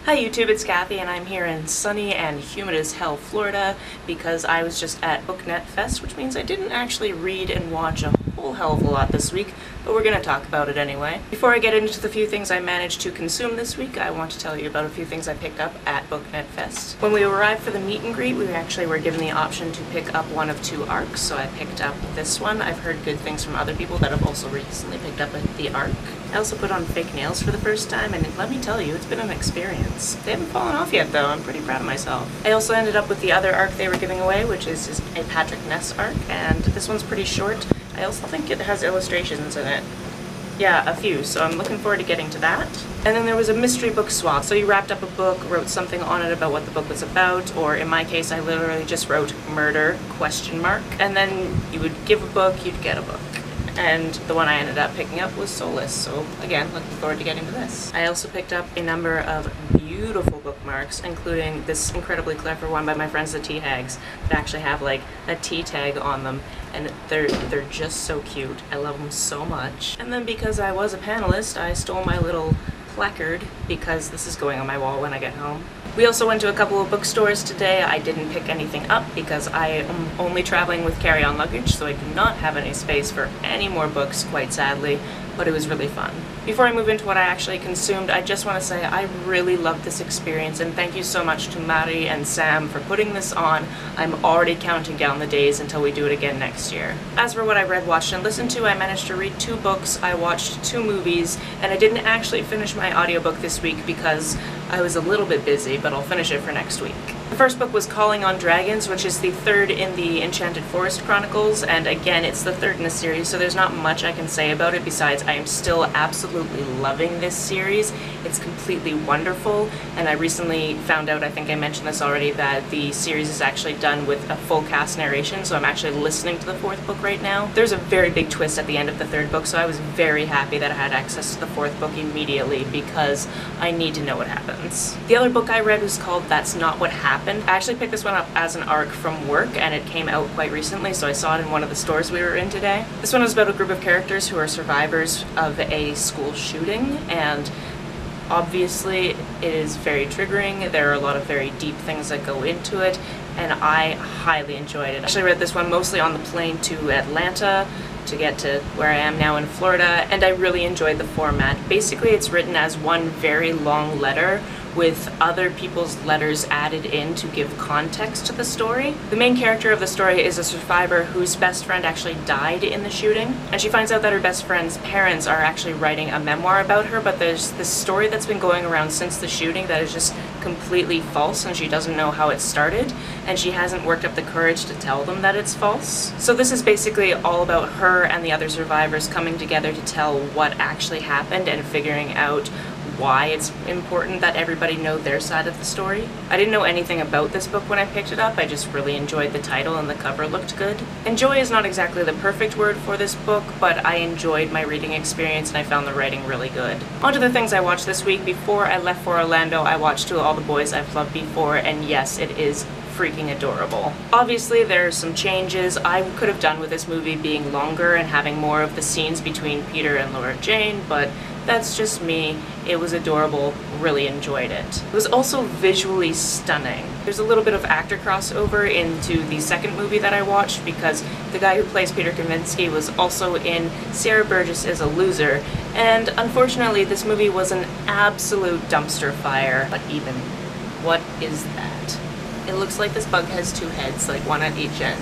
Hi YouTube, it's Kathy and I'm here in sunny and humid as hell Florida because I was just at BookNet Fest, which means I didn't actually read and watch a whole hell of a lot this week, but we're going to talk about it anyway. Before I get into the few things I managed to consume this week, I want to tell you about a few things I picked up at BookNet Fest. When we arrived for the meet and greet, we actually were given the option to pick up one of two arcs, so I picked up this one. I've heard good things from other people that have also recently picked up the arc. I also put on fake nails for the first time, and let me tell you, it's been an experience. They haven't fallen off yet though, I'm pretty proud of myself. I also ended up with the other arc they were giving away, which is a Patrick Ness arc, and this one's pretty short. I also think it has illustrations in it. Yeah, a few, so I'm looking forward to getting to that. And then there was a mystery book swap, so you wrapped up a book, wrote something on it about what the book was about, or in my case I literally just wrote murder, ? And then you would give a book, you'd get a book. And the one I ended up picking up was Soulless, so again, looking forward to getting to this. I also picked up a number of beautiful bookmarks, including this incredibly clever one by my friends the Hags that actually have like a T tag on them, and they're just so cute. I love them so much. And then because I was a panelist, I stole my little placard because this is going on my wall when I get home. We also went to a couple of bookstores today. I didn't pick anything up because I am only traveling with carry-on luggage, so I do not have any space for any more books, quite sadly, but it was really fun. Before I move into what I actually consumed, I just want to say I really loved this experience, and thank you so much to Mari and Sam for putting this on. I'm already counting down the days until we do it again next year. As for what I read, watched, and listened to, I managed to read 2 books, I watched 2 movies, and I didn't actually finish my audiobook this week because I was a little bit busy, but I'll finish it for next week. The first book was Calling on Dragons, which is the 3rd in the Enchanted Forest Chronicles, and again, it's the 3rd in the series, so there's not much I can say about it besides I am still absolutely loving this series. It's completely wonderful, and I recently found out, I think I mentioned this already, that the series is actually done with a full cast narration, so I'm actually listening to the 4th book right now. There's a very big twist at the end of the 3rd book, so I was very happy that I had access to the 4th book immediately because I need to know what happens. The other book I read was called That's Not What Happened. I actually picked this one up as an arc from work, and it came out quite recently, so I saw it in one of the stores we were in today. This one is about a group of characters who are survivors of a school shooting, and obviously it is very triggering. There are a lot of very deep things that go into it, and I highly enjoyed it. I actually read this one mostly on the plane to Atlanta to get to where I am now in Florida, and I really enjoyed the format. Basically, it's written as one very long letter with other people's letters added in to give context to the story. The main character of the story is a survivor whose best friend actually died in the shooting, and she finds out that her best friend's parents are actually writing a memoir about her, but there's this story that's been going around since the shooting that is just completely false, and she doesn't know how it started, and she hasn't worked up the courage to tell them that it's false. So this is basically all about her and the other survivors coming together to tell what actually happened and figuring out why it's important that everybody know their side of the story. I didn't know anything about this book when I picked it up, I just really enjoyed the title and the cover looked good. Enjoy is not exactly the perfect word for this book, but I enjoyed my reading experience and I found the writing really good. On to the things I watched this week. Before I left for Orlando, I watched To All the Boys I've Loved Before, and yes, it is freaking adorable. Obviously, there are some changes I could have done with this movie being longer and having more of the scenes between Peter and Laura Jane, but that's just me. It was adorable, really enjoyed it. It was also visually stunning. There's a little bit of actor crossover into the second movie that I watched because the guy who plays Peter Kavinsky was also in Sarah Burgess is a Loser, and unfortunately this movie was an absolute dumpster fire. But even, what is that? It looks like this bug has 2 heads, like one at each end.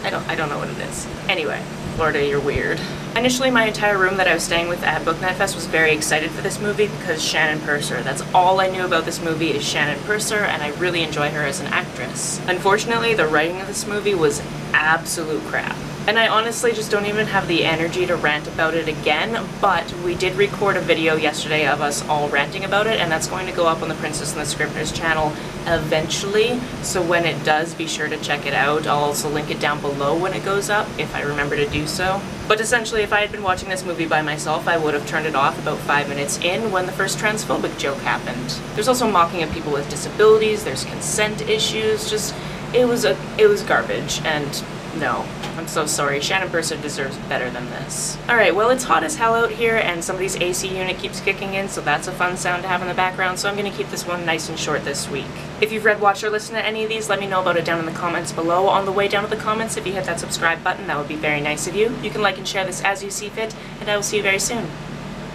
I don't know what it is. Anyway, Florida, you're weird. Initially, my entire room that I was staying with at BookNet Fest was very excited for this movie because Shannon Purser. That's all I knew about this movie is Shannon Purser, and I really enjoy her as an actress. Unfortunately, the writing of this movie was absolute crap. And I honestly just don't even have the energy to rant about it again, but we did record a video yesterday of us all ranting about it, and that's going to go up on the Princess and the Scrivener's channel eventually, so when it does, be sure to check it out. I'll also link it down below when it goes up, if I remember to do so. But essentially, if I had been watching this movie by myself, I would have turned it off about 5 minutes in when the first transphobic joke happened. There's also mocking of people with disabilities, there's consent issues, just, it was garbage, and no. I'm so sorry. Shannon Purser deserves better than this. Alright, well, it's hot as hell out here, and somebody's AC unit keeps kicking in, so that's a fun sound to have in the background, so I'm going to keep this one nice and short this week. If you've read, watched, or listened to any of these, let me know about it down in the comments below. On the way down to the comments, if you hit that subscribe button, that would be very nice of you. You can like and share this as you see fit, and I will see you very soon.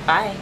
Bye.